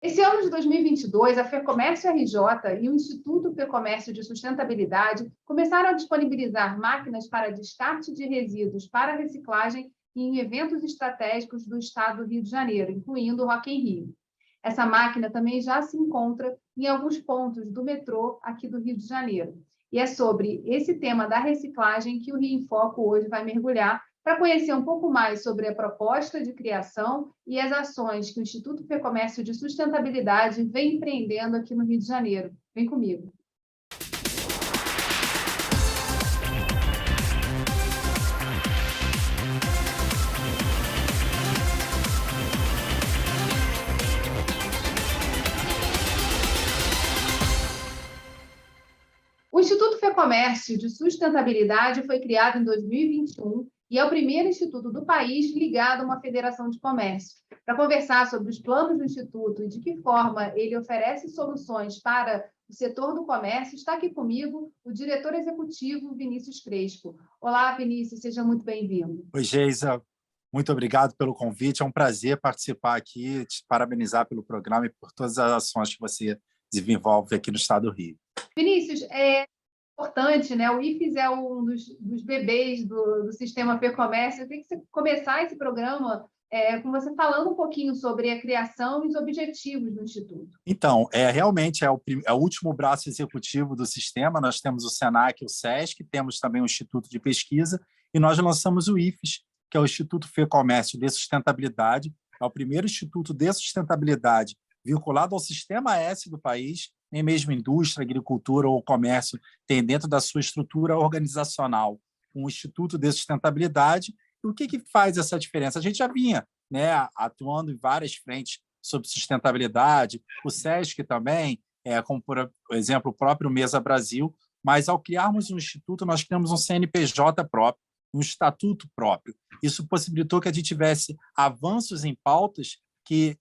Esse ano de 2022, a FEComércio RJ e o Instituto FEComércio de Sustentabilidade começaram a disponibilizar máquinas para descarte de resíduos para reciclagem em eventos estratégicos do estado do Rio de Janeiro, incluindo o Rock in Rio. Essa máquina também já se encontra em alguns pontos do metrô aqui do Rio de Janeiro. E é sobre esse tema da reciclagem que o Rio em Foco hoje vai mergulhar para conhecer um pouco mais sobre a proposta de criação e as ações que o Instituto FEComércio de Sustentabilidade vem empreendendo aqui no Rio de Janeiro. Vem comigo. O Instituto FEComércio de Sustentabilidade foi criado em 2021 e é o primeiro instituto do país ligado a uma federação de comércio. Para conversar sobre os planos do Instituto e de que forma ele oferece soluções para o setor do comércio, está aqui comigo o diretor executivo Vinícius Crespo. Olá, Vinícius, seja muito bem-vindo. Oi, Geisa. Muito obrigado pelo convite. É um prazer participar aqui, te parabenizar pelo programa e por todas as ações que você desenvolve aqui no estado do Rio. Vinícius, é importante, né? O IFES é um dos bebês do sistema FEComércio. Eu queria que você começar esse programa com você falando um pouquinho sobre a criação e os objetivos do Instituto. Então, realmente é o último braço executivo do sistema. Nós temos o SENAC e o SESC, temos também o Instituto de Pesquisa, e nós lançamos o IFES, que é o Instituto FEComércio de Sustentabilidade. É o primeiro instituto de sustentabilidade vinculado ao sistema S do país, nem mesmo indústria, agricultura ou comércio tem dentro da sua estrutura organizacional um instituto de sustentabilidade. E o que faz essa diferença? A gente já vinha, né, atuando em várias frentes sobre sustentabilidade, o SESC também, como, por exemplo, o próprio Mesa Brasil, mas ao criarmos um instituto, nós criamos um CNPJ próprio, um estatuto próprio. Isso possibilitou que a gente tivesse avanços em pautas que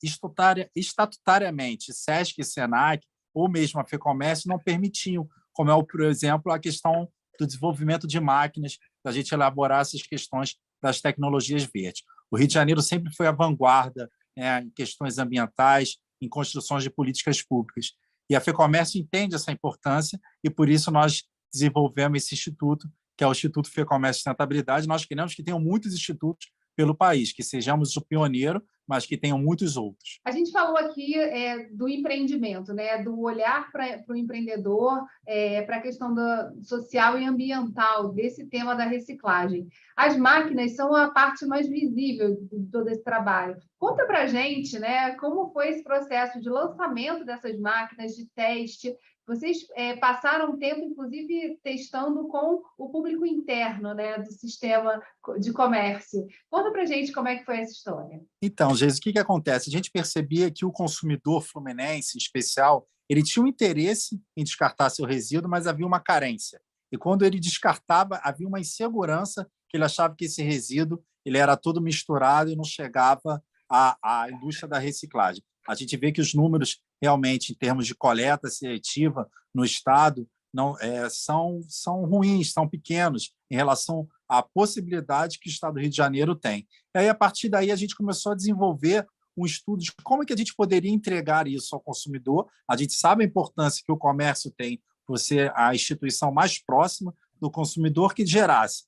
estatutariamente SESC e SENAC, ou mesmo a FEComércio, não permitiam, como é, por exemplo, a questão do desenvolvimento de máquinas, da gente elaborar essas questões das tecnologias verdes. O Rio de Janeiro sempre foi a vanguarda, né, em questões ambientais, em construções de políticas públicas. E a FEComércio entende essa importância e, por isso, nós desenvolvemos esse instituto, que é o Instituto FEComércio e Sustentabilidade. Nós queremos que tenham muitos institutos pelo país, que sejamos o pioneiro, mas que tenham muitos outros. A gente falou aqui do empreendimento, né? Do olhar para o empreendedor, para a questão social e ambiental desse tema da reciclagem. As máquinas são a parte mais visível de todo esse trabalho. Conta para a gente, né, como foi esse processo de lançamento dessas máquinas, de teste. Vocês passaram tempo, inclusive, testando com o público interno, né, do sistema de comércio. Conta para a gente como é que foi essa história. Então, Geis, o que acontece? A gente percebia que o consumidor fluminense, em especial, ele tinha um interesse em descartar seu resíduo, mas havia uma carência. E quando ele descartava, havia uma insegurança, que ele achava que esse resíduo ele era todo misturado e não chegava à indústria da reciclagem. A gente vê que os números, realmente, em termos de coleta seletiva no Estado, não são ruins, são pequenos em relação à possibilidade que o Estado do Rio de Janeiro tem. E aí, a partir daí, a gente começou a desenvolver um estudo de como é que a gente poderia entregar isso ao consumidor. A gente sabe a importância que o comércio tem por ser a instituição mais próxima do consumidor, que gerasse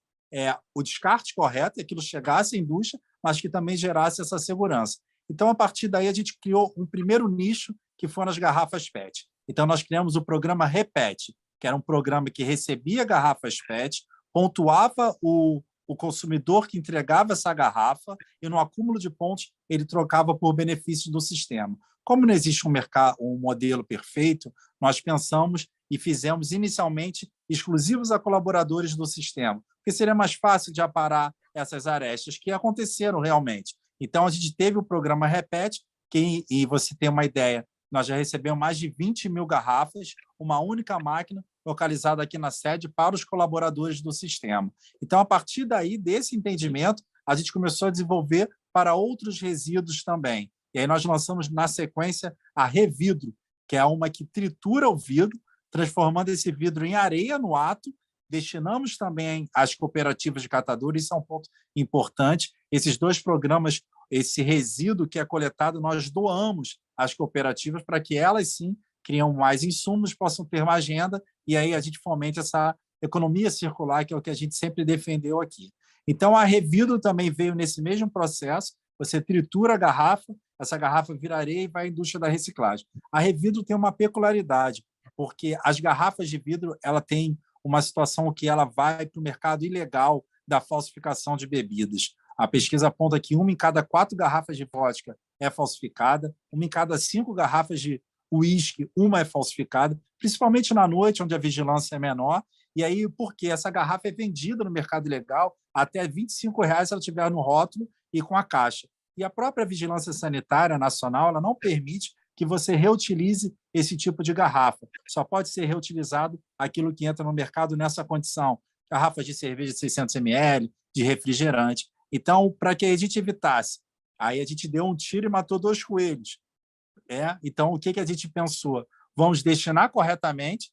o descarte correto, e aquilo chegasse à indústria, mas que também gerasse essa segurança. Então, a partir daí, a gente criou um primeiro nicho, que foram as garrafas PET. Então, nós criamos o programa Repete, que era um programa que recebia garrafas PET, pontuava o consumidor que entregava essa garrafa e, no acúmulo de pontos, ele trocava por benefícios do sistema. Como não existe um modelo perfeito, nós pensamos e fizemos inicialmente exclusivos a colaboradores do sistema, porque seria mais fácil de aparar essas arestas que aconteceram realmente. Então, a gente teve o programa Repete, e você tem uma ideia, nós já recebemos mais de 20 mil garrafas, uma única máquina localizada aqui na sede para os colaboradores do sistema. Então, a partir daí, desse entendimento, a gente começou a desenvolver para outros resíduos também. E aí nós lançamos, na sequência, a Revidro, que é uma que tritura o vidro, transformando esse vidro em areia no ato. Destinamos também às cooperativas de catadores, isso é um ponto importante. Esses dois programas esse resíduo que é coletado, nós doamos às cooperativas para que elas, sim, criam mais insumos, possam ter mais renda, e aí a gente fomente essa economia circular, que é o que a gente sempre defendeu aqui. Então, a Revidro também veio nesse mesmo processo. Você tritura a garrafa, essa garrafa vira areia e vai à indústria da reciclagem. A Revidro tem uma peculiaridade, porque as garrafas de vidro ela tem uma situação que ela vai para o mercado ilegal da falsificação de bebidas. A pesquisa aponta que 1 em cada 4 garrafas de vodka é falsificada, 1 em cada 5 garrafas de uísque, uma é falsificada, principalmente na noite, onde a vigilância é menor. E aí, porque essa garrafa é vendida no mercado ilegal até R$ 25 se ela estiver no rótulo e com a caixa. E a própria Vigilância Sanitária Nacional ela não permite que você reutilize esse tipo de garrafa. Só pode ser reutilizado aquilo que entra no mercado nessa condição. Garrafas de cerveja de 600 ml, de refrigerante. Então, para que a gente evitasse, aí a gente deu um tiro e matou 2 coelhos. Então, o que a gente pensou? Vamos destinar corretamente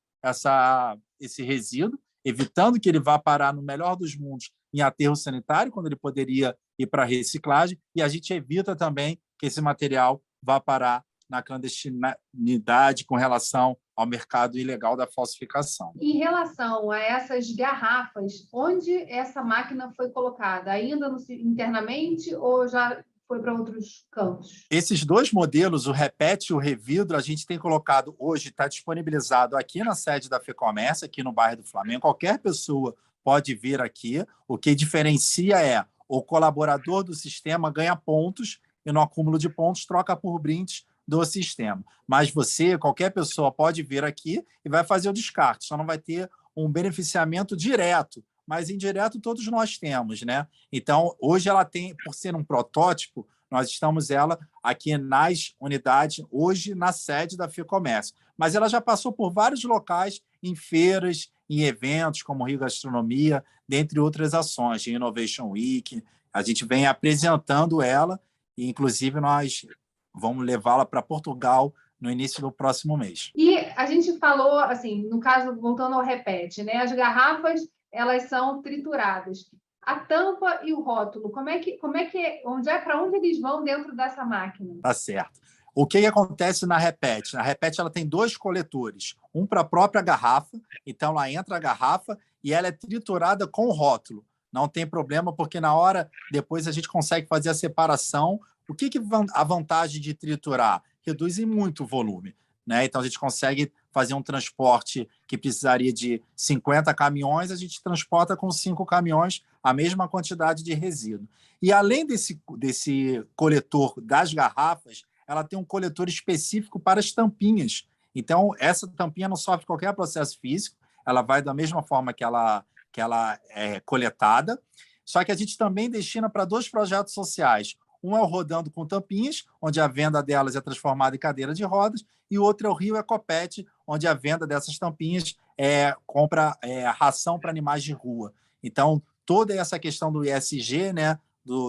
esse resíduo, evitando que ele vá parar, no melhor dos mundos, em aterro sanitário, quando ele poderia ir para a reciclagem, e a gente evita também que esse material vá parar na clandestinidade com relação ao mercado ilegal da falsificação. Em relação a essas garrafas, onde essa máquina foi colocada? Ainda internamente ou já foi para outros campos? Esses 2 modelos, o Repete e o Revidro, a gente tem colocado hoje, está disponibilizado aqui na sede da FEComércio, aqui no bairro do Flamengo. Qualquer pessoa pode vir aqui. O que diferencia é o colaborador do sistema ganha pontos e no acúmulo de pontos troca por brindes do sistema. Mas você, qualquer pessoa, pode vir aqui e vai fazer o descarte. Só não vai ter um beneficiamento direto, mas indireto todos nós temos, né? Então, hoje ela tem, por ser um protótipo, nós estamos ela aqui nas unidades, hoje na sede da FEComércio. Mas ela já passou por vários locais, em feiras, em eventos como Rio Gastronomia, dentre outras ações, de Innovation Week. A gente vem apresentando ela e, inclusive, nós vamos levá-la para Portugal no início do próximo mês. E a gente falou, assim, no caso, voltando ao Repete, né? As garrafas, elas são trituradas. A tampa e o rótulo, para onde eles vão dentro dessa máquina? Tá certo. O que acontece na Repete? A Repete ela tem 2 coletores, um para a própria garrafa, então lá entra a garrafa e ela é triturada com o rótulo. Não tem problema, porque na hora, depois a gente consegue fazer a separação. O que a vantagem de triturar? Reduz em muito o volume, né? Então a gente consegue fazer um transporte que precisaria de 50 caminhões, a gente transporta com 5 caminhões a mesma quantidade de resíduo. E além desse coletor das garrafas, ela tem um coletor específico para as tampinhas. Então, essa tampinha não sofre qualquer processo físico, ela vai da mesma forma que ela é coletada, só que a gente também destina para 2 projetos sociais. Um é o Rodando com Tampinhas, onde a venda delas é transformada em cadeira de rodas, e o outro é o Rio Ecopet, onde a venda dessas tampinhas compra ração para animais de rua. Então, toda essa questão do ESG, né,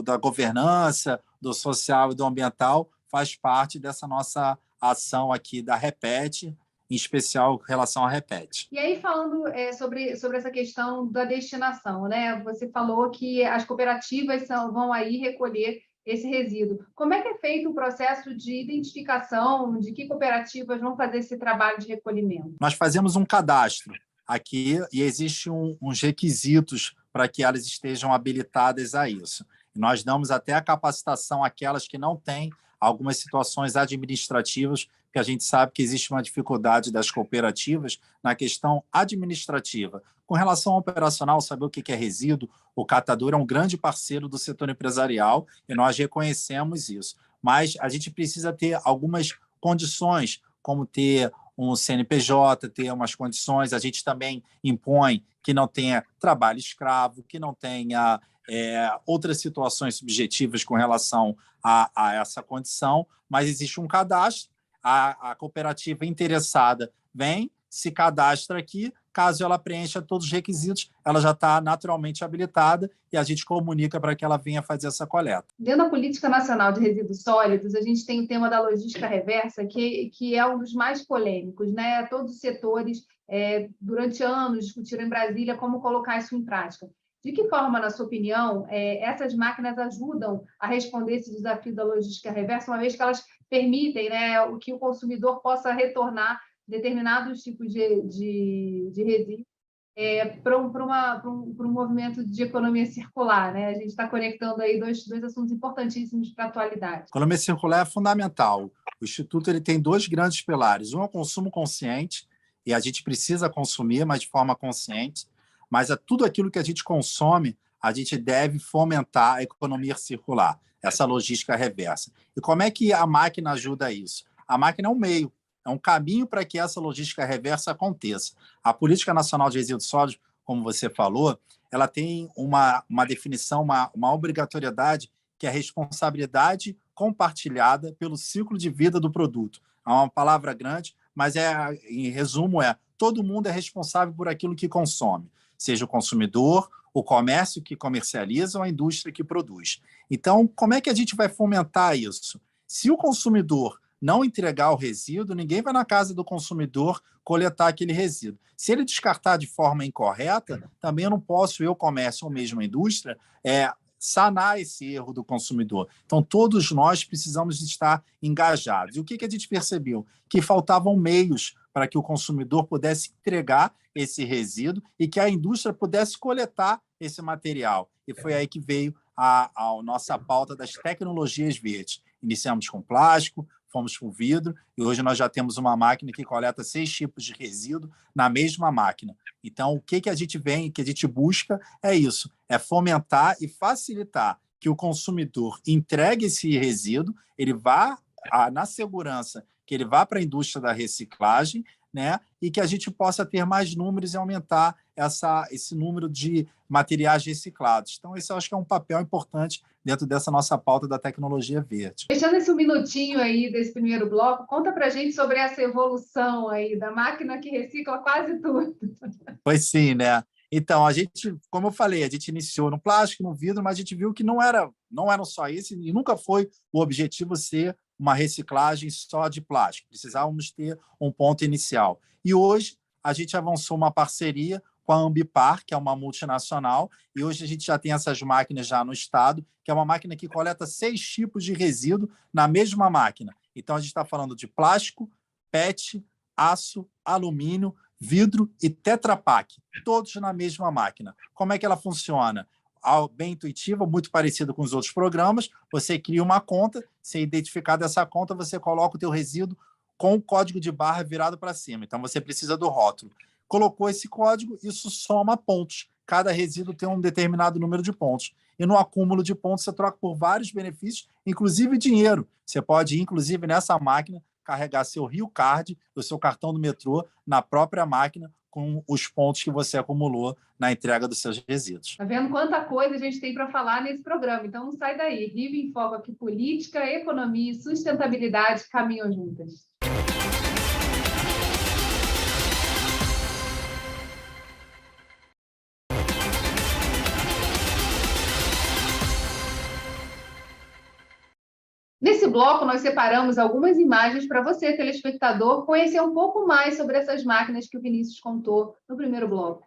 da governança, do social e do ambiental, faz parte dessa nossa ação aqui da Repete, em especial em relação à Repete. E aí, falando sobre essa questão da destinação, né? Você falou que as cooperativas vão aí recolher esse resíduo. Como é que é feito o processo de identificação de que cooperativas vão fazer esse trabalho de recolhimento? Nós fazemos um cadastro aqui e existem uns requisitos para que elas estejam habilitadas a isso. Nós damos até a capacitação àquelas que não têm algumas situações administrativas, que a gente sabe que existe uma dificuldade das cooperativas na questão administrativa. Com relação ao operacional, saber o que é resíduo, o catador é um grande parceiro do setor empresarial e nós reconhecemos isso. Mas a gente precisa ter algumas condições, como ter um CNPJ, ter umas condições. A gente também impõe que não tenha trabalho escravo, que não tenha outras situações subjetivas com relação a essa condição, mas existe um cadastro, a cooperativa interessada vem, se cadastra aqui, caso ela preencha todos os requisitos, ela já está naturalmente habilitada e a gente comunica para que ela venha fazer essa coleta. Dentro da Política Nacional de Resíduos Sólidos, a gente tem o tema da logística reversa, que é um dos mais polêmicos, né? Todos os setores, durante anos, discutiram em Brasília como colocar isso em prática. De que forma, na sua opinião, essas máquinas ajudam a responder esse desafio da logística reversa, uma vez que elas permitem, né, que o consumidor possa retornar determinados tipos de resíduos para um movimento de economia circular, né? A gente está conectando aí dois assuntos importantíssimos para a atualidade. Economia circular é fundamental. O Instituto ele tem dois grandes pilares. Um é o consumo consciente, e a gente precisa consumir, mas de forma consciente. Mas tudo aquilo que a gente consome, a gente deve fomentar a economia circular, essa logística reversa. E como é que a máquina ajuda a isso? A máquina é um meio, é um caminho para que essa logística reversa aconteça. A Política Nacional de Resíduos Sólidos, como você falou, ela tem uma definição, uma obrigatoriedade, que é a responsabilidade compartilhada pelo ciclo de vida do produto. É uma palavra grande, mas em resumo todo mundo é responsável por aquilo que consome, seja o consumidor, o comércio que comercializa ou a indústria que produz. Então, como é que a gente vai fomentar isso? Se o consumidor não entregar o resíduo, ninguém vai na casa do consumidor coletar aquele resíduo. Se ele descartar de forma incorreta, também eu não posso, comércio ou mesmo a indústria, sanar esse erro do consumidor. Então, todos nós precisamos estar engajados. E o que a gente percebeu? Que faltavam meios para que o consumidor pudesse entregar esse resíduo e que a indústria pudesse coletar esse material. E foi aí que veio a nossa pauta das tecnologias verdes. Iniciamos com plástico, fomos com vidro, e hoje nós já temos uma máquina que coleta 6 tipos de resíduo na mesma máquina. Então, o que a gente busca é isso, é fomentar e facilitar que o consumidor entregue esse resíduo, ele vá na segurança, que ele vá para a indústria da reciclagem, né? E que a gente possa ter mais números e aumentar esse número de materiais reciclados. Então, esse eu acho que é um papel importante dentro dessa nossa pauta da tecnologia verde. Deixando esse minutinho aí desse primeiro bloco, conta para a gente sobre essa evolução aí da máquina que recicla quase tudo. Pois sim, né? Então, a gente, como eu falei, a gente iniciou no plástico, no vidro, mas a gente viu que não eram só isso, e nunca foi o objetivo ser uma reciclagem só de plástico. Precisávamos ter um ponto inicial. E hoje a gente avançou uma parceria com a Ambipar, que é uma multinacional, e hoje a gente já tem essas máquinas já no estado, que é uma máquina que coleta 6 tipos de resíduo na mesma máquina. Então, a gente está falando de plástico, PET, aço, alumínio, vidro e Tetra Pak, todos na mesma máquina. Como é que ela funciona? Bem intuitiva, muito parecido com os outros programas. Você cria uma conta, se identificar dessa conta, você coloca o teu resíduo com o código de barra virado para cima. Então, você precisa do rótulo. Colocou esse código, isso soma pontos. Cada resíduo tem um determinado número de pontos. E no acúmulo de pontos, você troca por vários benefícios, inclusive dinheiro. Você pode, inclusive, nessa máquina, carregar seu Rio Card, o seu cartão do metrô, na própria máquina, com os pontos que você acumulou na entrega dos seus resíduos. Está vendo quanta coisa a gente tem para falar nesse programa? Então, não sai daí. Rio em Foco aqui, política, economia e sustentabilidade caminham juntas. Nesse bloco, nós separamos algumas imagens para você, telespectador, conhecer um pouco mais sobre essas máquinas que o Vinícius contou no primeiro bloco.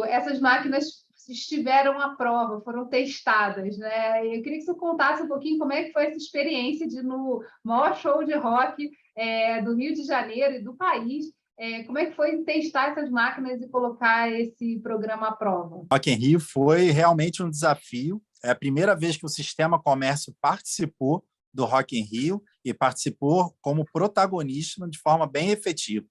Essas máquinas estiveram à prova, foram testadas, né? Eu queria que você contasse um pouquinho como é que foi essa experiência de, no maior show de rock do Rio de Janeiro e do país, como é que foi testar essas máquinas e colocar esse programa à prova? Rock in Rio foi realmente um desafio. É a primeira vez que o Sistema Comércio participou do Rock in Rio e participou como protagonista de forma bem efetiva.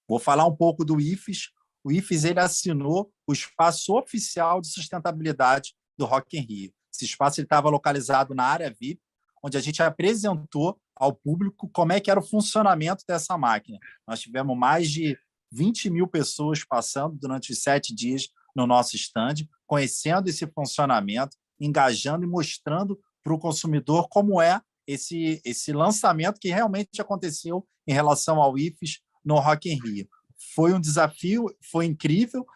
Vou falar um pouco do IFES. O IFES ele assinou o espaço oficial de sustentabilidade do Rock in Rio. Esse espaço estava localizado na área VIP, onde a gente apresentou ao público como é que era o funcionamento dessa máquina. Nós tivemos mais de 20 mil pessoas passando durante os 7 dias no nosso stand, conhecendo esse funcionamento, engajando e mostrando para o consumidor como é esse lançamento que realmente aconteceu em relação ao IFES no Rock in Rio. Foi um desafio, foi incrível,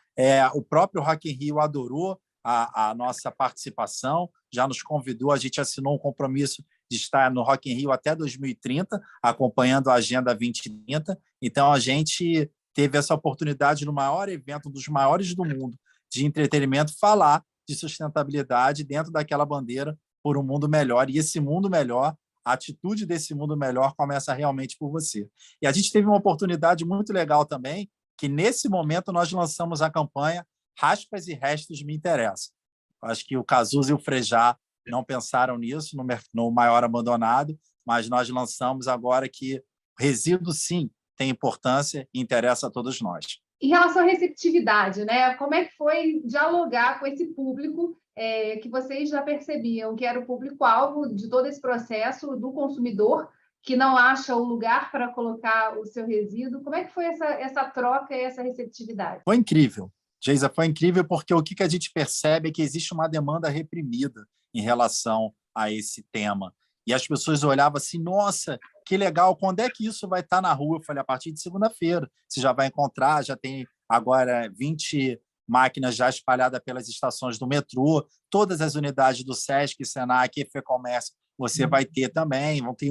o próprio Rock in Rio adorou a nossa participação, já nos convidou, a gente assinou um compromisso de estar no Rock in Rio até 2030, acompanhando a Agenda 2030. Então, a gente teve essa oportunidade no maior evento, um dos maiores do mundo, de entretenimento, falar de sustentabilidade dentro daquela bandeira por um mundo melhor. E esse mundo melhor, a atitude desse mundo melhor começa realmente por você. E a gente teve uma oportunidade muito legal também, que nesse momento nós lançamos a campanha Raspas e Restos Me Interessam. Acho que o Cazuza e o Frejá não pensaram nisso no Maior Abandonado, mas nós lançamos agora que resíduo, sim, tem importância e interessa a todos nós. Em relação à receptividade, né? Como é que foi dialogar com esse público que vocês já percebiam que era o público-alvo de todo esse processo do consumidor que não acha o lugar para colocar o seu resíduo? Como é que foi essa troca e essa receptividade? Foi incrível. Geisa, foi incrível porque o que a gente percebe é que existe uma demanda reprimida em relação a esse tema. E as pessoas olhavam assim, nossa, que legal, quando é que isso vai estar na rua? Eu falei, a partir de segunda-feira. Você já vai encontrar, já tem agora 20 máquinas já espalhadas pelas estações do metrô, todas as unidades do SESC, SENAC, FEComércio, você vai ter também, vão ter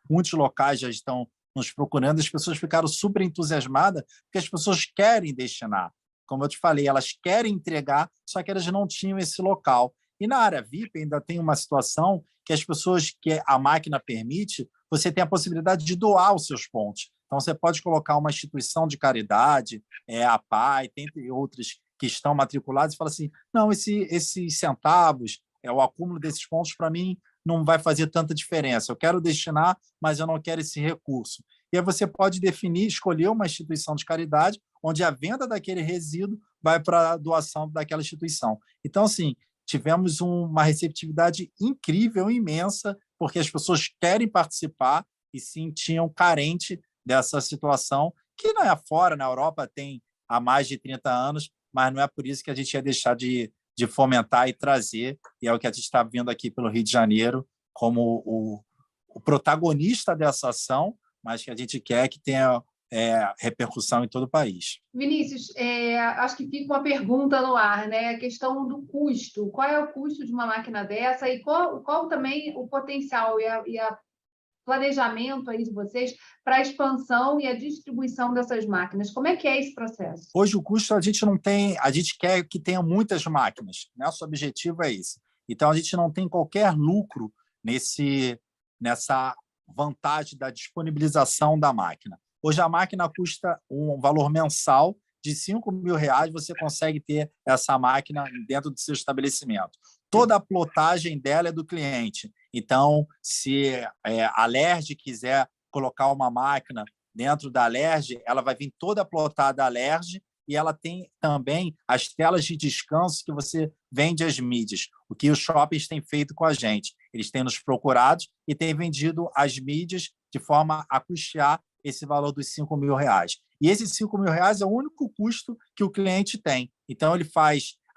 muitos locais já estão nos procurando, as pessoas ficaram super entusiasmadas, porque as pessoas querem destinar. Como eu te falei, elas querem entregar, só que elas não tinham esse local. E na área VIP ainda tem uma situação que as pessoas, que a máquina permite, você tem a possibilidade de doar os seus pontos. Então, você pode colocar uma instituição de caridade, a PAI, tem outras que estão matriculadas, e fala assim, não, esses centavos, o acúmulo desses pontos, para mim, não vai fazer tanta diferença. Eu quero destinar, mas eu não quero esse recurso. E aí você pode definir, escolher uma instituição de caridade, onde a venda daquele resíduo vai para a doação daquela instituição. Então, assim, tivemos uma receptividade incrível, imensa, porque as pessoas querem participar e se sentiam carentes dessa situação, que não é fora, na Europa tem há mais de 30 anos, mas não é por isso que a gente ia deixar de fomentar e trazer, e é o que a gente está vendo aqui pelo Rio de Janeiro como o protagonista dessa ação, mas que a gente quer que tenha repercussão em todo o país. Vinícius, acho que fica uma pergunta no ar, né? A questão do custo. Qual é o custo de uma máquina dessa e qual também o potencial e a planejamento aí de vocês para a expansão e a distribuição dessas máquinas? Como é que é esse processo? Hoje o custo a gente não tem, a gente quer que tenha muitas máquinas, né? Nosso objetivo é esse. Então a gente não tem qualquer lucro nessa vantagem da disponibilização da máquina. Hoje a máquina custa um valor mensal de R$5.000, você consegue ter essa máquina dentro do seu estabelecimento. Toda a plotagem dela é do cliente. Então, se a Alerj quiser colocar uma máquina dentro da Alerj, ela vai vir toda plotada da Alerj e ela tem também as telas de descanso que você vende às mídias, o que os shoppings têm feito com a gente. Eles têm nos procurado e têm vendido as mídias de forma a custear esse valor dos R$5.000. E esses R$5.000 é o único custo que o cliente tem. Então, a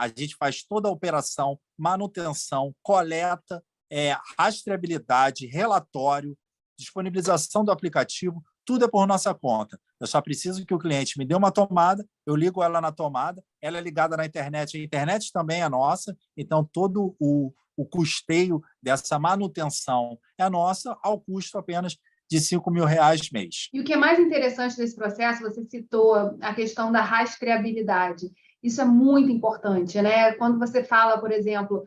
gente faz toda a operação, manutenção, coleta, rastreabilidade, relatório, disponibilização do aplicativo, tudo é por nossa conta. Eu só preciso que o cliente me dê uma tomada, eu ligo ela na tomada, ela é ligada na internet, a internet também é nossa, então todo o custeio dessa manutenção é nossa, ao custo apenas de R$5.000 mês. E o que é mais interessante desse processo, você citou a questão da rastreabilidade. Isso é muito importante, né? Quando você fala, por exemplo,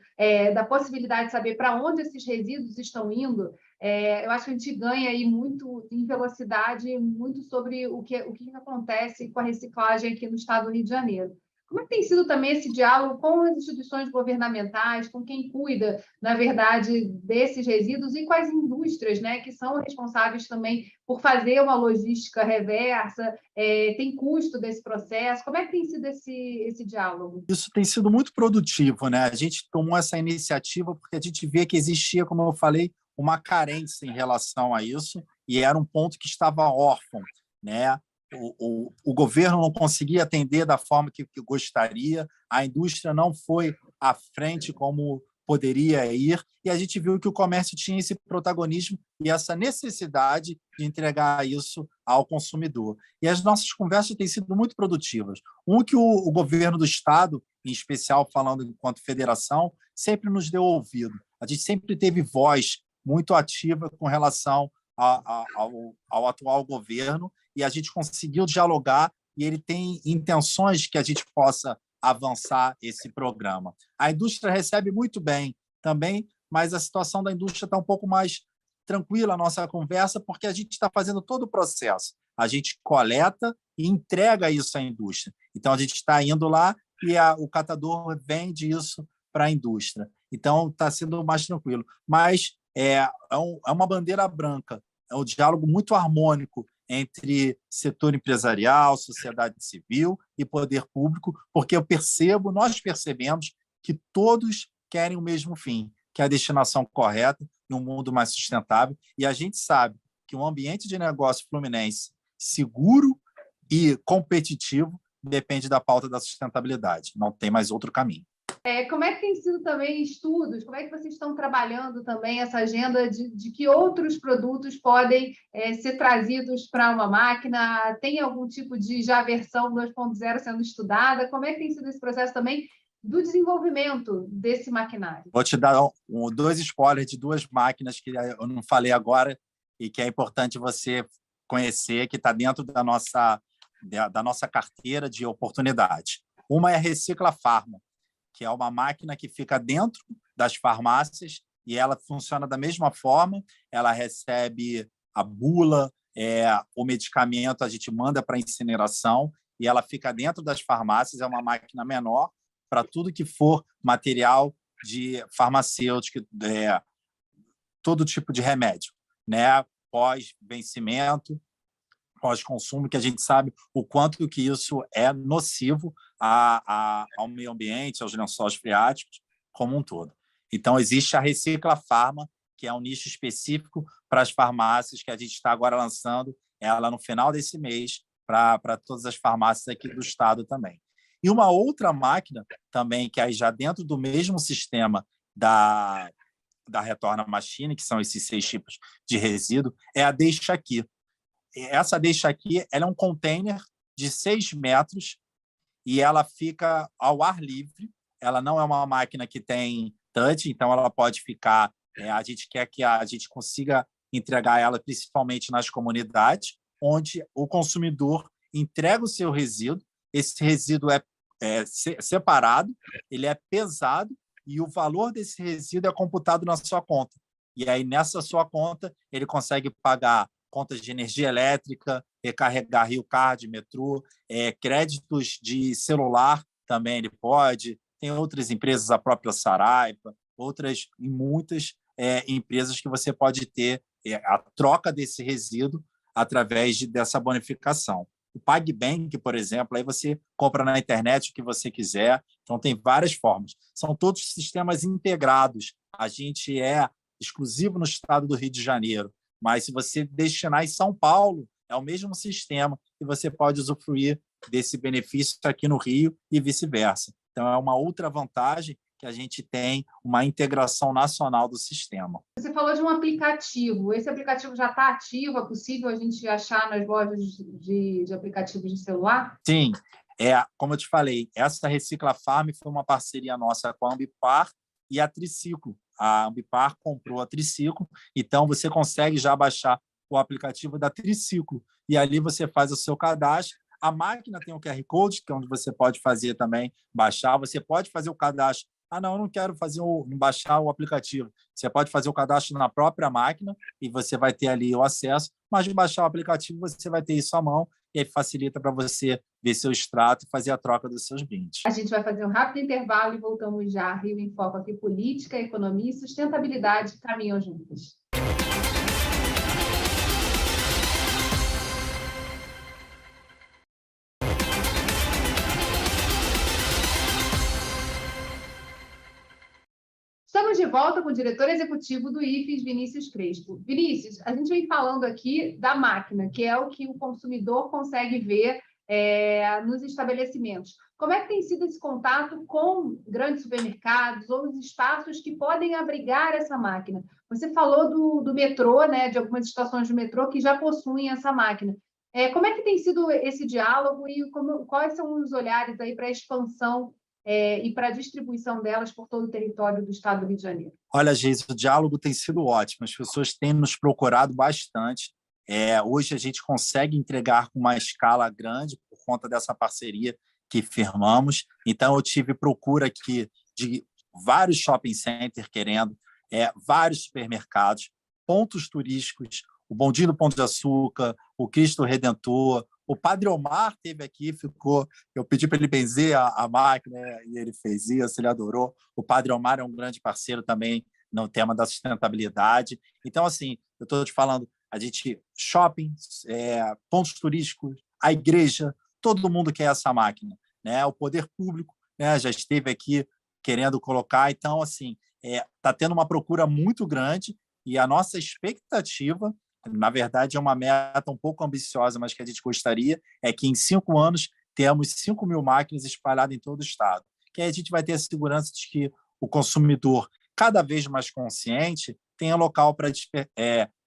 da possibilidade de saber para onde esses resíduos estão indo, eu acho que a gente ganha aí muito em velocidade, muito sobre o que acontece com a reciclagem aqui no estado do Rio de Janeiro. Como é que tem sido também esse diálogo com as instituições governamentais, com quem cuida, na verdade, desses resíduos e com as indústrias, né, que são responsáveis também por fazer uma logística reversa, tem custo desse processo? Como é que tem sido esse diálogo? Isso tem sido muito produtivo, né? A gente tomou essa iniciativa porque a gente vê que existia, como eu falei, uma carência em relação a isso, e era um ponto que estava órfão, né? O governo não conseguia atender da forma que gostaria, a indústria não foi à frente como poderia ir, e a gente viu que o comércio tinha esse protagonismo e essa necessidade de entregar isso ao consumidor. E as nossas conversas têm sido muito produtivas. Que o governo do Estado, em especial falando enquanto federação, sempre nos deu ouvido. A gente sempre teve voz muito ativa com relação ao atual governo, e a gente conseguiu dialogar, e ele tem intenções que a gente possa avançar esse programa. A indústria recebe muito bem também, mas a situação da indústria está um pouco mais tranquila, a nossa conversa, porque a gente está fazendo todo o processo. A gente coleta e entrega isso à indústria. Então, a gente está indo lá e o catador vende isso para a indústria. Então, está sendo mais tranquilo. Mas é uma bandeira branca, é um diálogo muito harmônico entre setor empresarial, sociedade civil e poder público, porque nós percebemos que todos querem o mesmo fim, que é a destinação correta e um mundo mais sustentável. E a gente sabe que um ambiente de negócio fluminense seguro e competitivo depende da pauta da sustentabilidade. Não tem mais outro caminho. Como é que tem sido também estudos? Como é que vocês estão trabalhando também essa agenda de que outros produtos podem ser trazidos para uma máquina? Tem algum tipo de já versão 2.0 sendo estudada? Como é que tem sido esse processo também do desenvolvimento desse maquinário? Vou te dar dois spoilers de duas máquinas que eu não falei agora e que é importante você conhecer, que está dentro da nossa carteira de oportunidade. Uma é a Recicla Pharma, que é uma máquina que fica dentro das farmácias e ela funciona da mesma forma, ela recebe a bula, o medicamento a gente manda para incineração e ela fica dentro das farmácias, é uma máquina menor para tudo que for material de farmacêutico, todo tipo de remédio, né? Pós-vencimento, pós-consumo, que a gente sabe o quanto que isso é nocivo ao meio ambiente, aos lençóis freáticos, como um todo. Então, existe a Recicla Pharma, que é um nicho específico para as farmácias, que a gente está agora lançando ela no final desse mês para todas as farmácias aqui do estado também. E uma outra máquina também, que aí já dentro do mesmo sistema da Retorna Machine, que são esses 6 tipos de resíduo, é a Deixa Aqui. Essa Deixa Aqui, ela é um container de 6 metros e ela fica ao ar livre. Ela não é uma máquina que tem touch, então ela pode ficar... a gente quer que a gente consiga entregar ela principalmente nas comunidades, onde o consumidor entrega o seu resíduo. Esse resíduo é separado, ele é pesado e o valor desse resíduo é computado na sua conta. E aí, nessa sua conta, ele consegue pagar contas de energia elétrica, recarregar Rio Card, metrô, créditos de celular também ele pode. Tem outras empresas, a própria Saraiva, outras e muitas empresas que você pode ter a troca desse resíduo através dessa bonificação. O PagBank, por exemplo, aí você compra na internet o que você quiser. Então, tem várias formas. São todos sistemas integrados. A gente é exclusivo no estado do Rio de Janeiro, mas se você destinar em São Paulo, é o mesmo sistema e você pode usufruir desse benefício aqui no Rio e vice-versa. Então, é uma outra vantagem que a gente tem uma integração nacional do sistema. Você falou de um aplicativo. Esse aplicativo já está ativo? É possível a gente achar nas lojas de aplicativos de celular? Sim. Como eu te falei, essa Recicla Farm foi uma parceria nossa com a Ambipar e a Triciclo. A Ambipar comprou a Triciclo, então você consegue já baixar o aplicativo da Triciclo e ali você faz o seu cadastro. A máquina tem um QR Code, que é onde você pode fazer também, baixar. Você pode fazer o cadastro. Não, eu não quero baixar o aplicativo. Você pode fazer o cadastro na própria máquina e você vai ter ali o acesso, mas de baixar o aplicativo você vai ter isso à mão e aí facilita para você ver seu extrato e fazer a troca dos seus brindes. A gente vai fazer um rápido intervalo e voltamos já. Rio em Foco aqui, política, economia e sustentabilidade caminham juntos. Estamos de volta com o diretor executivo do IFES, Vinícius Crespo. Vinícius, a gente vem falando aqui da máquina, que é o que o consumidor consegue ver nos estabelecimentos. Como é que tem sido esse contato com grandes supermercados ou os espaços que podem abrigar essa máquina? Você falou do metrô, né, de algumas estações do metrô que já possuem essa máquina. Como é que tem sido esse diálogo e quais são os olhares aí para a expansão e para a distribuição delas por todo o território do estado do Rio de Janeiro? Olha, Geis, o diálogo tem sido ótimo, as pessoas têm nos procurado bastante. Hoje a gente consegue entregar com uma escala grande por conta dessa parceria que firmamos. Então, eu tive procura aqui de vários shopping centers querendo, vários supermercados, pontos turísticos, o Bondinho do Pão de Açúcar, o Cristo Redentor, o Padre Omar teve aqui, ficou. Eu pedi para ele benzer a máquina e ele fez isso, ele adorou. O Padre Omar é um grande parceiro também no tema da sustentabilidade. Então, assim, eu estou te falando, a gente shopping, pontos turísticos, a igreja, todo mundo quer essa máquina, né? O poder público, né, já esteve aqui querendo colocar. Então, assim, está tendo uma procura muito grande e a nossa expectativa, na verdade, é uma meta um pouco ambiciosa, mas que a gente gostaria, é que em 5 anos temos 5.000 máquinas espalhadas em todo o estado. Que aí a gente vai ter a segurança de que o consumidor, cada vez mais consciente, tenha local para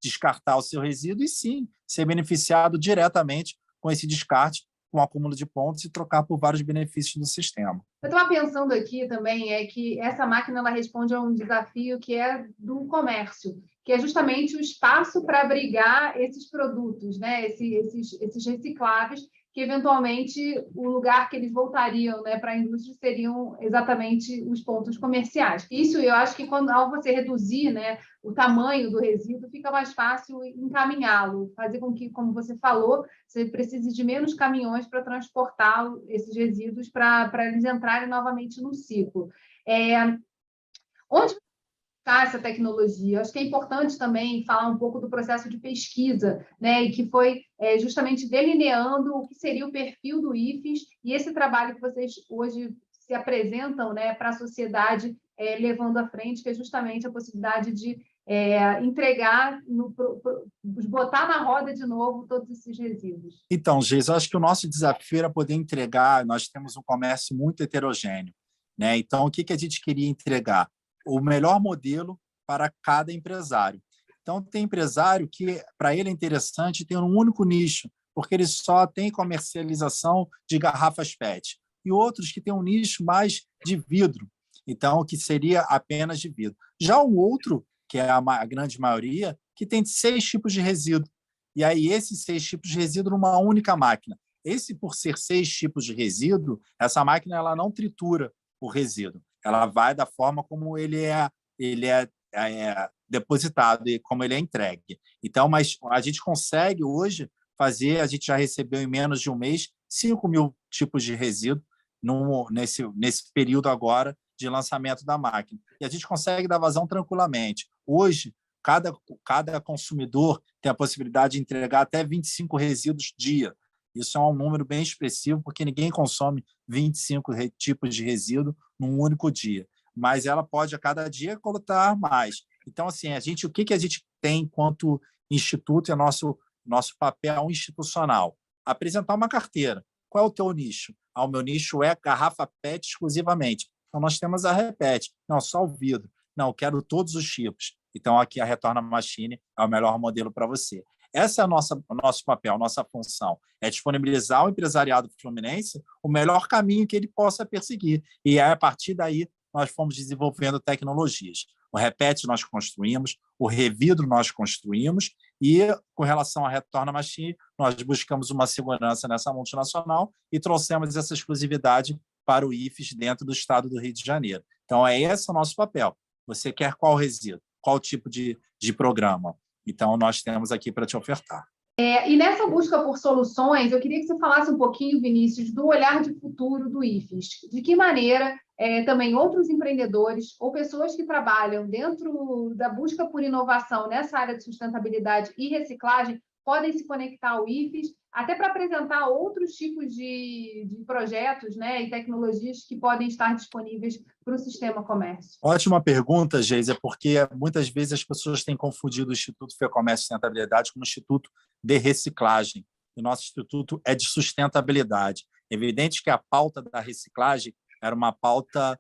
descartar o seu resíduo e, sim, ser beneficiado diretamente com esse descarte, com o acúmulo de pontos e trocar por vários benefícios do sistema. Eu estava pensando aqui também que essa máquina ela responde a um desafio que é do comércio, que é justamente o espaço para abrigar esses produtos, né? esses recicláveis, que eventualmente o lugar que eles voltariam, né, para a indústria seriam exatamente os pontos comerciais. Isso eu acho que ao você reduzir, né, o tamanho do resíduo, fica mais fácil encaminhá-lo, fazer com que, como você falou, você precise de menos caminhões para transportar esses resíduos para eles entrarem novamente no ciclo. Onde está essa tecnologia? Acho que é importante também falar um pouco do processo de pesquisa, né, e que foi justamente delineando o que seria o perfil do IFES e esse trabalho que vocês hoje se apresentam, né, para a sociedade levando à frente, que é justamente a possibilidade de entregar, botar na roda de novo todos esses resíduos. Então, Geis, eu acho que o nosso desafio era poder entregar, nós temos um comércio muito heterogêneo, né? Então, o que a gente queria entregar? O melhor modelo para cada empresário. Então, tem empresário que, para ele, é interessante ter um único nicho, porque ele só tem comercialização de garrafas PET. E outros que têm um nicho mais de vidro, então, que seria apenas de vidro. Já o outro, que é a grande maioria, que tem 6 tipos de resíduo. E aí, esses 6 tipos de resíduo numa única máquina. Esse, por ser 6 tipos de resíduo, essa máquina ela não tritura o resíduo. Ela vai da forma como ele é depositado e como ele é entregue. Então, mas a gente consegue hoje fazer, a gente já recebeu em menos de um mês 5.000 tipos de resíduo nesse período agora de lançamento da máquina. E a gente consegue dar vazão tranquilamente. Hoje, cada consumidor tem a possibilidade de entregar até 25 resíduos dia. Isso é um número bem expressivo, porque ninguém consome 25 tipos de resíduo num único dia. Mas ela pode, a cada dia, coletar mais. Então, assim, o que a gente tem enquanto instituto é nosso papel institucional? Apresentar uma carteira. Qual é o teu nicho? O meu nicho é garrafa PET exclusivamente. Então, nós temos a Repet. Não, só o vidro. Não, eu quero todos os tipos. Então, aqui a Retorna Machine é o melhor modelo para você. Esse é o nosso papel, nossa função, é disponibilizar ao empresariado fluminense o melhor caminho que ele possa perseguir. E a partir daí, nós fomos desenvolvendo tecnologias. O Repet nós construímos, o Revidro nós construímos, e com relação à Retorna Machine, nós buscamos uma segurança nessa multinacional e trouxemos essa exclusividade para o IFES dentro do estado do Rio de Janeiro. Então, esse o nosso papel. Você quer qual resíduo? Qual tipo de programa? Então, nós temos aqui para te ofertar. E nessa busca por soluções, eu queria que você falasse um pouquinho, Vinícius, do olhar de futuro do IFES. De que maneira também outros empreendedores ou pessoas que trabalham dentro da busca por inovação nessa área de sustentabilidade e reciclagem podem se conectar ao IFES, até para apresentar outros tipos de projetos, né, e tecnologias que podem estar disponíveis para o sistema comércio? Ótima pergunta, Geisa, porque muitas vezes as pessoas têm confundido o Instituto FEComércio e Sustentabilidade como Instituto de Reciclagem. O nosso instituto é de sustentabilidade. É evidente que a pauta da reciclagem era uma pauta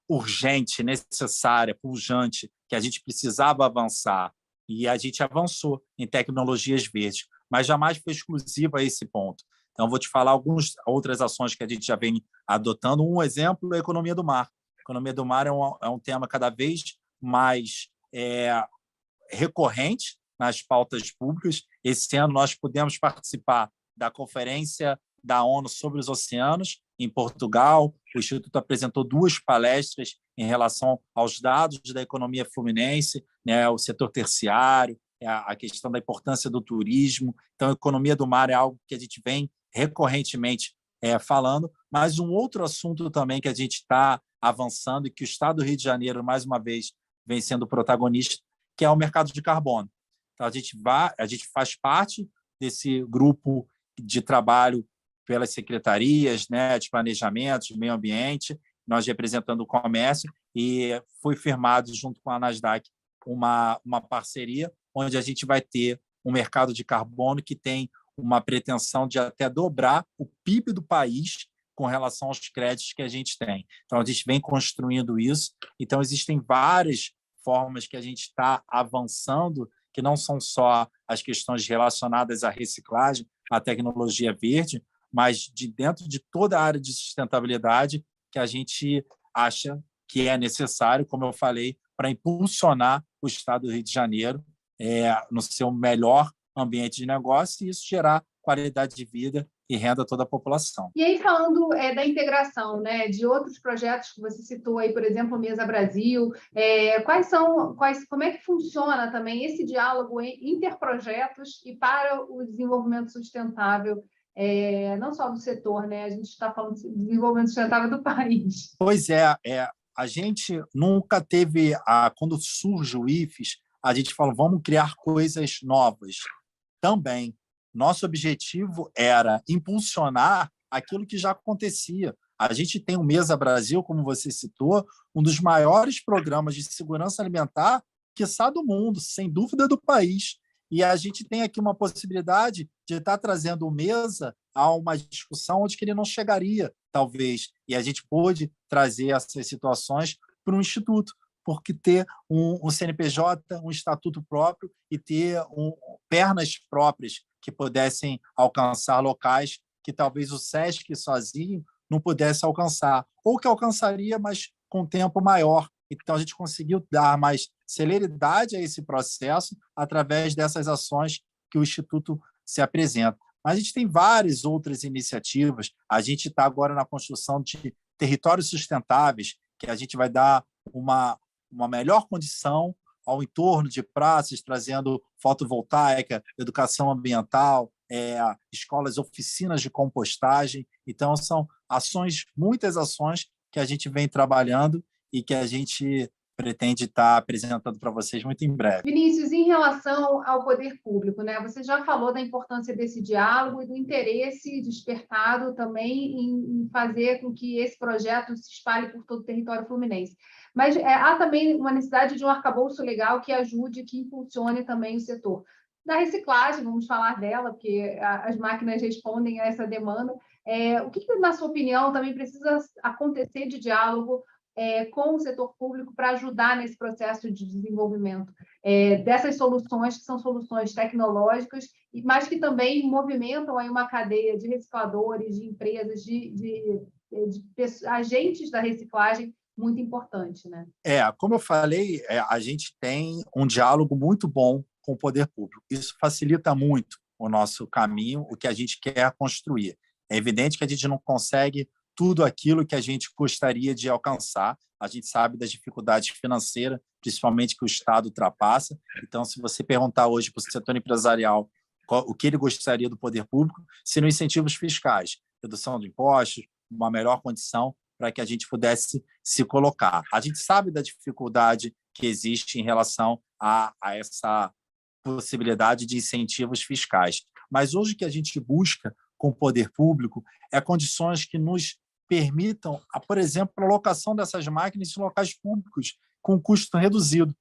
urgente, necessária, pujante, que a gente precisava avançar. E a gente avançou em tecnologias verdes, mas jamais foi exclusiva a esse ponto. Então, vou te falar algumas outras ações que a gente já vem adotando. Um exemplo é a economia do mar. A economia do mar é um tema cada vez mais recorrente nas pautas públicas. Esse ano, nós pudemos participar da Conferência da ONU sobre os Oceanos, em Portugal. O Instituto apresentou 2 palestras em relação aos dados da economia fluminense, né, o setor terciário, a questão da importância do turismo. Então, a economia do mar é algo que a gente vem recorrentemente falando, mas um outro assunto também que a gente está avançando e que o Estado do Rio de Janeiro, mais uma vez, vem sendo protagonista, que é o mercado de carbono. Então, a gente faz parte desse grupo de trabalho pelas secretarias, né, de planejamento, de meio ambiente, nós representando o comércio, e foi firmado junto com a Nasdaq uma parceria onde a gente vai ter um mercado de carbono que tem uma pretensão de até dobrar o PIB do país com relação aos créditos que a gente tem. Então, a gente vem construindo isso. Então, existem várias formas que a gente está avançando, que não são só as questões relacionadas à reciclagem, à tecnologia verde, mas de dentro de toda a área de sustentabilidade que a gente acha que é necessário, como eu falei, para impulsionar o Estado do Rio de Janeiro no seu melhor ambiente de negócio e isso gerar qualidade de vida e renda a toda a população. E aí, falando da integração, né, de outros projetos que você citou aí, por exemplo, o Mesa Brasil, como é que funciona também esse diálogo interprojetos e para o desenvolvimento sustentável, não só do setor, né? A gente está falando de desenvolvimento sustentável do país. Pois a gente nunca teve, quando surge o IFES, a gente fala, vamos criar coisas novas. Também, nosso objetivo era impulsionar aquilo que já acontecia. A gente tem o Mesa Brasil, como você citou, um dos maiores programas de segurança alimentar, quiçá do mundo, sem dúvida do país. E a gente tem aqui uma possibilidade de estar trazendo o Mesa a uma discussão onde ele não chegaria, talvez. E a gente pôde trazer essas situações para um instituto, porque ter um CNPJ, um estatuto próprio e ter pernas próprias que pudessem alcançar locais que talvez o SESC sozinho não pudesse alcançar, ou que alcançaria, mas com tempo maior. Então, a gente conseguiu dar mais celeridade a esse processo através dessas ações que o Instituto se apresenta. Mas a gente tem várias outras iniciativas. A gente está agora na construção de territórios sustentáveis, que a gente vai dar uma melhor condição ao entorno de praças, trazendo fotovoltaica, educação ambiental, escolas, oficinas de compostagem. Então, são muitas ações que a gente vem trabalhando e que a gente pretende estar apresentando para vocês muito em breve. Vinícius, em relação ao poder público, né? Você já falou da importância desse diálogo e do interesse despertado também em fazer com que esse projeto se espalhe por todo o território fluminense. Mas há também uma necessidade de um arcabouço legal que ajude, que impulsione também o setor. Da reciclagem, vamos falar dela, porque as máquinas respondem a essa demanda. O que, na sua opinião, também precisa acontecer de diálogo com o setor público para ajudar nesse processo de desenvolvimento dessas soluções, que são soluções tecnológicas, mas que também movimentam aí uma cadeia de recicladores, de empresas, de agentes da reciclagem muito importante, né? Como eu falei, a gente tem um diálogo muito bom com o poder público. Isso facilita muito o nosso caminho, o que a gente quer construir. É evidente que a gente não consegue tudo aquilo que a gente gostaria de alcançar. A gente sabe das dificuldades financeiras, principalmente que o Estado ultrapassa. Então, se você perguntar hoje para o setor empresarial o que ele gostaria do poder público, seriam incentivos fiscais, redução de impostos, uma melhor condição para que a gente pudesse se colocar. A gente sabe da dificuldade que existe em relação a essa possibilidade de incentivos fiscais. Mas hoje o que a gente busca com o poder público é condições que nos permitam, por exemplo, a alocação dessas máquinas em locais públicos com custo reduzido.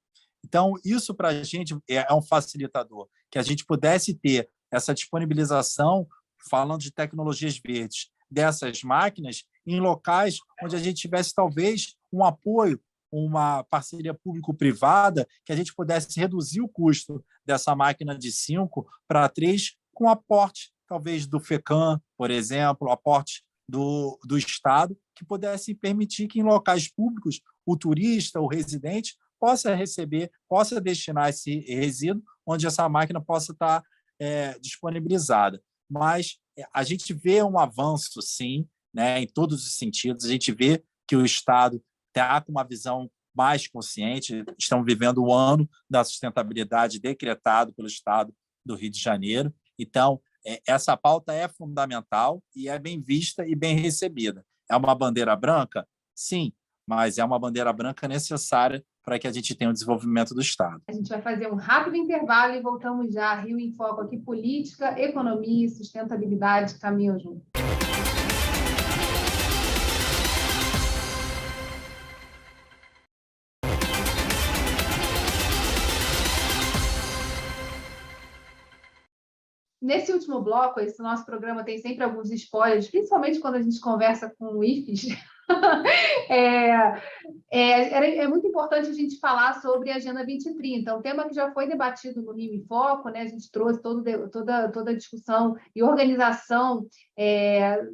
Então, isso para a gente é um facilitador, que a gente pudesse ter essa disponibilização, falando de tecnologias verdes, dessas máquinas em locais onde a gente tivesse, talvez, um apoio, uma parceria público-privada, que a gente pudesse reduzir o custo dessa máquina de 5 para 3, com aporte, talvez, do FECAM, por exemplo, aporte do Estado, que pudesse permitir que, em locais públicos, o turista, o residente, possa receber, possa destinar esse resíduo, onde essa máquina possa estar disponibilizada. Mas a gente vê um avanço, sim, né, em todos os sentidos. A gente vê que o Estado está com uma visão mais consciente. Estamos vivendo o ano da sustentabilidade decretado pelo Estado do Rio de Janeiro. Então, essa pauta é fundamental e é bem vista e bem recebida. É uma bandeira branca? Sim, mas é uma bandeira branca necessária para que a gente tenha o desenvolvimento do Estado. A gente vai fazer um rápido intervalo e voltamos já. Rio em Foco aqui, política, economia e sustentabilidade caminham juntos. Nesse último bloco, esse nosso programa tem sempre alguns spoilers, principalmente quando a gente conversa com o IFES. É muito importante a gente falar sobre a Agenda 2030, um tema que já foi debatido no Rio em Foco, né? A gente trouxe toda a discussão e organização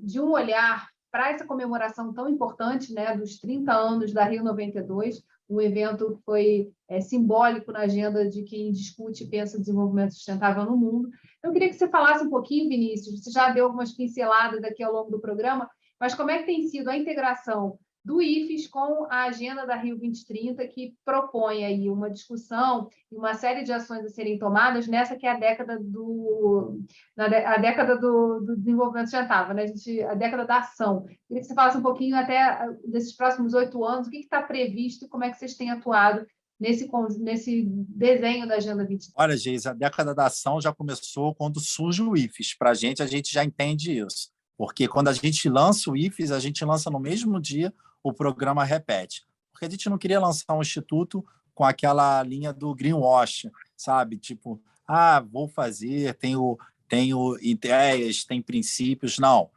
de um olhar para essa comemoração tão importante, né, dos 30 anos da Rio 92, um evento que foi simbólico na agenda de quem discute e pensa o desenvolvimento sustentável no mundo. Eu queria que você falasse um pouquinho, Vinícius, você já deu algumas pinceladas aqui ao longo do programa, mas como é que tem sido a integração do IFES com a agenda da Rio 2030, que propõe aí uma discussão e uma série de ações a serem tomadas nessa que é a década do desenvolvimento sustentável, né? A década da ação. Queria que você falasse um pouquinho até desses próximos 8 anos, o que está previsto e como é que vocês têm atuado nesse desenho da Agenda 2030. Olha, Geise, a década da ação já começou quando surge o IFES. Para a gente já entende isso. Porque quando a gente lança o IFES, a gente lança no mesmo dia o programa Repete. Porque a gente não queria lançar um instituto com aquela linha do greenwash, sabe? Tipo, vou fazer, tenho ideias, tem princípios. Não.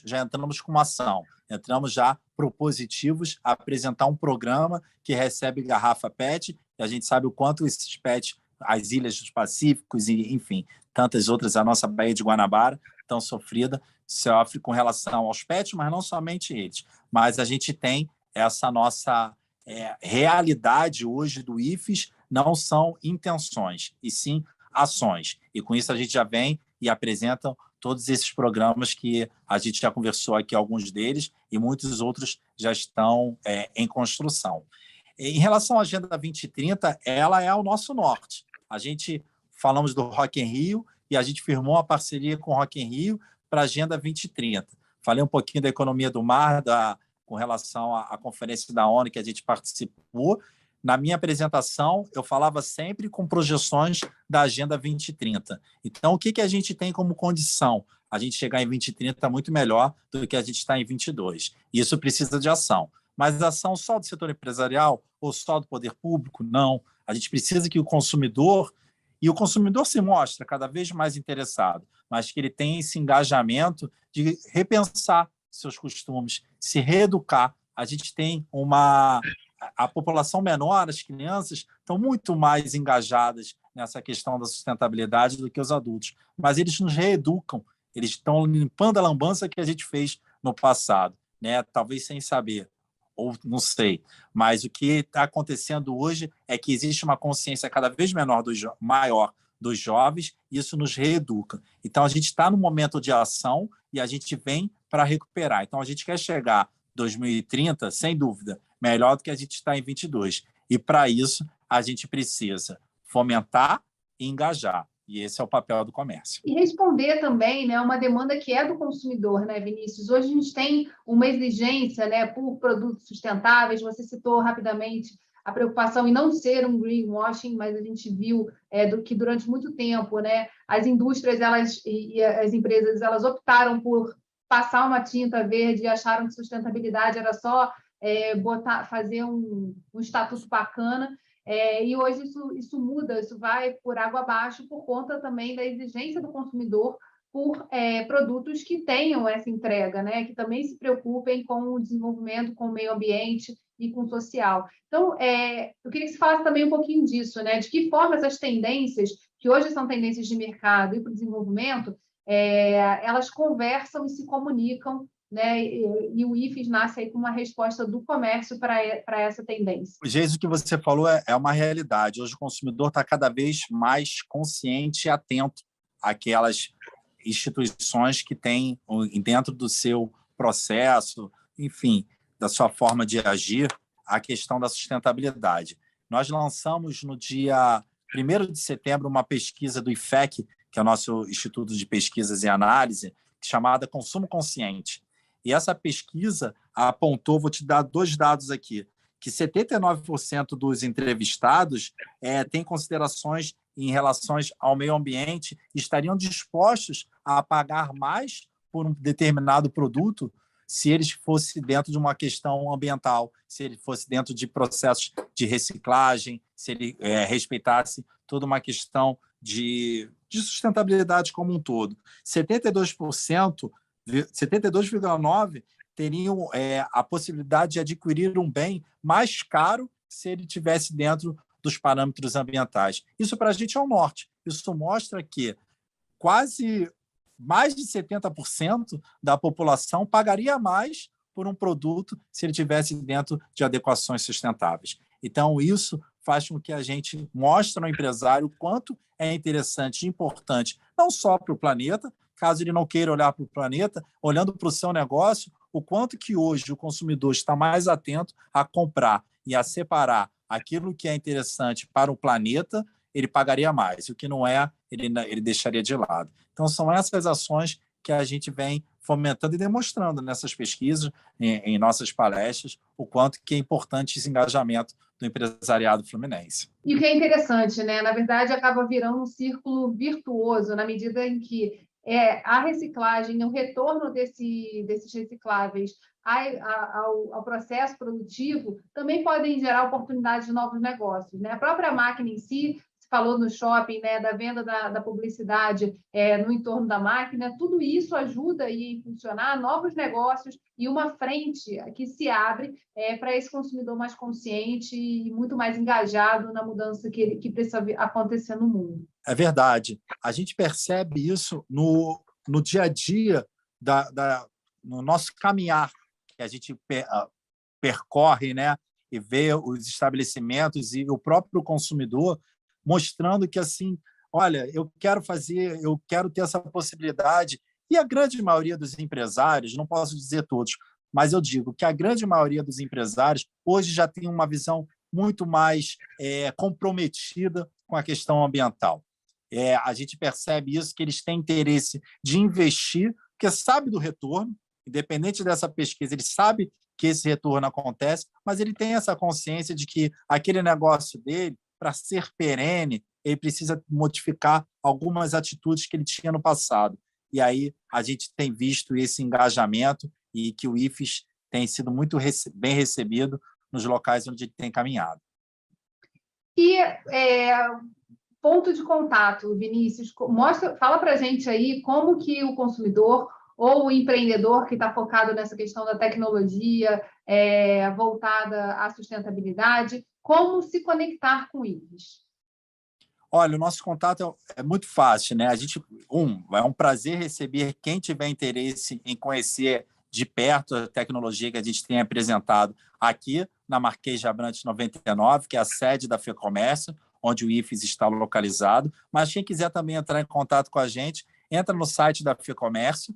Já entramos com uma ação. Entramos já propositivos a apresentar um programa que recebe garrafa PET, e a gente sabe o quanto esses PET, as ilhas dos Pacíficos e, enfim, tantas outras, a nossa Baía de Guanabara, tão sofre com relação aos PET, mas não somente eles. Mas a gente tem essa nossa realidade hoje do IFES, não são intenções, e sim ações. E com isso a gente já vem e apresenta todos esses programas que a gente já conversou aqui, alguns deles, e muitos outros já estão em construção. Em relação à Agenda 2030, ela é o nosso norte. A gente falamos do Rock in Rio e a gente firmou uma parceria com o Rock in Rio para a Agenda 2030. Falei um pouquinho da economia do mar, com relação à conferência da ONU que a gente participou. Na minha apresentação, eu falava sempre com projeções da Agenda 2030. Então, o que a gente tem como condição? A gente chegar em 2030 muito melhor do que a gente está em 22. Isso precisa de ação. Mas ação só do setor empresarial ou só do poder público? Não. A gente precisa que o consumidor se mostra cada vez mais interessado, mas que ele tenha esse engajamento de repensar seus costumes, se reeducar. A gente tem a população menor, as crianças, estão muito mais engajadas nessa questão da sustentabilidade do que os adultos. Mas eles nos reeducam, eles estão limpando a lambança que a gente fez no passado, né? Talvez sem saber, ou não sei. Mas o que está acontecendo hoje é que existe uma consciência cada vez maior dos jovens, e isso nos reeduca. Então, a gente está no momento de ação e a gente vem para recuperar. Então, a gente quer chegar em 2030, sem dúvida, melhor do que a gente está em 22. E, para isso, a gente precisa fomentar e engajar. E esse é o papel do comércio. E responder também, né, uma demanda que é do consumidor, né, Vinícius? Hoje a gente tem uma exigência, né, por produtos sustentáveis. Você citou rapidamente a preocupação em não ser um greenwashing, mas a gente viu que durante muito tempo, né, as indústrias e as empresas elas optaram por passar uma tinta verde e acharam que sustentabilidade era só fazer um estatuto bacana. E hoje isso muda, isso vai por água abaixo por conta também da exigência do consumidor por produtos que tenham essa entrega, né? Que também se preocupem com o desenvolvimento, com o meio ambiente e com o social. Então, eu queria que você falasse também um pouquinho disso, né? De que forma essas tendências, que hoje são tendências de mercado e para o desenvolvimento, elas conversam e se comunicam, né? E o IFES nasce aí com uma resposta do comércio para essa tendência. O jeito que você falou é uma realidade. Hoje o consumidor está cada vez mais consciente e atento àquelas instituições que têm dentro do seu processo, enfim, da sua forma de agir, a questão da sustentabilidade. Nós lançamos no dia 1º de setembro uma pesquisa do IFEC, que é o nosso Instituto de Pesquisas e Análise, chamada Consumo Consciente. E essa pesquisa apontou, vou te dar 2 dados aqui, que 79% dos entrevistados têm considerações em relação ao meio ambiente e estariam dispostos a pagar mais por um determinado produto se eles fossem dentro de uma questão ambiental, se ele fosse dentro de processos de reciclagem, se ele respeitasse toda uma questão de sustentabilidade como um todo. 72,9% teriam a possibilidade de adquirir um bem mais caro se ele tivesse dentro dos parâmetros ambientais. Isso para a gente é o norte. Isso mostra que quase mais de 70% da população pagaria mais por um produto se ele tivesse dentro de adequações sustentáveis. Então, isso faz com que a gente mostre ao empresário o quanto é interessante e importante, não só para o planeta, caso ele não queira olhar para o planeta, olhando para o seu negócio, o quanto que hoje o consumidor está mais atento a comprar e a separar aquilo que é interessante para o planeta, ele pagaria mais. O que não é, ele deixaria de lado. Então, são essas ações que a gente vem fomentando e demonstrando nessas pesquisas, em nossas palestras, o quanto que é importante esse engajamento do empresariado fluminense. E o que é interessante, né? Na verdade, acaba virando um círculo virtuoso, na medida em que a reciclagem, o retorno desses recicláveis ao processo produtivo também podem gerar oportunidades de novos negócios, né? A própria máquina em si, você falou no shopping, né, da venda da publicidade no entorno da máquina, tudo isso ajuda a impulsionar novos negócios e uma frente que se abre para esse consumidor mais consciente e muito mais engajado na mudança que precisa acontecer no mundo. É verdade. A gente percebe isso no dia a dia, no nosso caminhar, que a gente percorre, né, e vê os estabelecimentos e o próprio consumidor mostrando que, assim, olha, eu quero ter essa possibilidade. E a grande maioria dos empresários, não posso dizer todos, mas eu digo que a grande maioria dos empresários hoje já tem uma visão muito mais comprometida com a questão ambiental. A gente percebe isso, que eles têm interesse de investir, porque sabe do retorno, independente dessa pesquisa, ele sabe que esse retorno acontece, mas ele tem essa consciência de que aquele negócio dele, para ser perene, ele precisa modificar algumas atitudes que ele tinha no passado. E aí a gente tem visto esse engajamento e que o IFES tem sido muito bem recebido nos locais onde ele tem caminhado. E ponto de contato, Vinícius, fala para a gente aí como que o consumidor ou o empreendedor que está focado nessa questão da tecnologia voltada à sustentabilidade, como se conectar com o IFES? Olha, o nosso contato é muito fácil, né? É um prazer receber quem tiver interesse em conhecer de perto a tecnologia que a gente tem apresentado aqui na Marquês de Abrantes 99, que é a sede da FEComércio, onde o IFES está localizado. Mas quem quiser também entrar em contato com a gente, entra no site da FEComércio,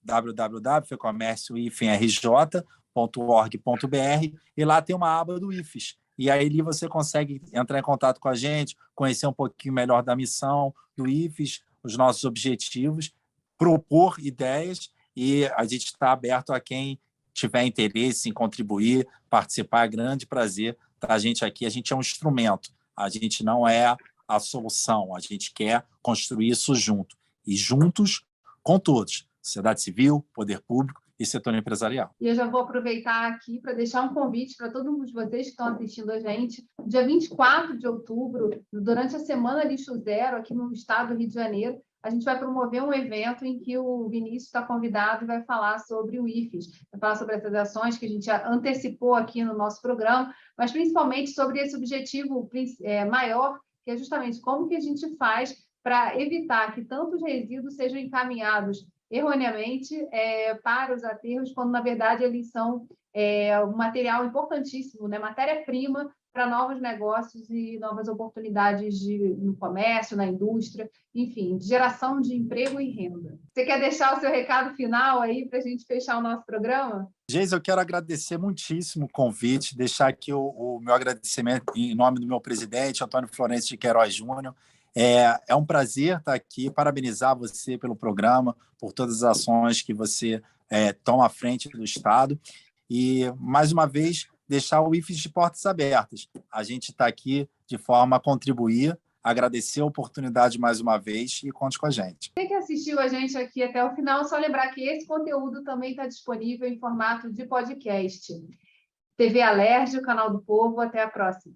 www.fecomércio-rj.org.br, e lá tem uma aba do IFES. E aí ali você consegue entrar em contato com a gente, conhecer um pouquinho melhor da missão do IFES, os nossos objetivos, propor ideias, e a gente está aberto a quem tiver interesse em contribuir, participar. É grande prazer a gente aqui, a gente é um instrumento, a gente não é a solução, a gente quer construir isso junto, e juntos com todos, sociedade civil, poder público e setor empresarial. E eu já vou aproveitar aqui para deixar um convite para todos vocês que estão assistindo a gente. Dia 24 de outubro, durante a Semana Lixo Zero, aqui no estado do Rio de Janeiro, a gente vai promover um evento em que o Vinícius está convidado e vai falar sobre o IFES, vai falar sobre essas ações que a gente já antecipou aqui no nosso programa, mas principalmente sobre esse objetivo maior, que é justamente como que a gente faz para evitar que tantos resíduos sejam encaminhados erroneamente para os aterros, quando, na verdade, eles são um material importantíssimo, né? Matéria-prima para novos negócios e novas oportunidades no comércio, na indústria, enfim, de geração de emprego e renda. Você quer deixar o seu recado final aí para a gente fechar o nosso programa? Geis, eu quero agradecer muitíssimo o convite, deixar aqui o meu agradecimento em nome do meu presidente, Antônio Florencio de Queiroz Júnior. É um prazer estar aqui, parabenizar você pelo programa, por todas as ações que você toma à frente do Estado e, mais uma vez, deixar o IFES de portas abertas. A gente está aqui de forma a contribuir, agradecer a oportunidade mais uma vez e conte com a gente. Você que assistiu a gente aqui até o final, só lembrar que esse conteúdo também está disponível em formato de podcast. TV Alerj, o Canal do Povo. Até a próxima.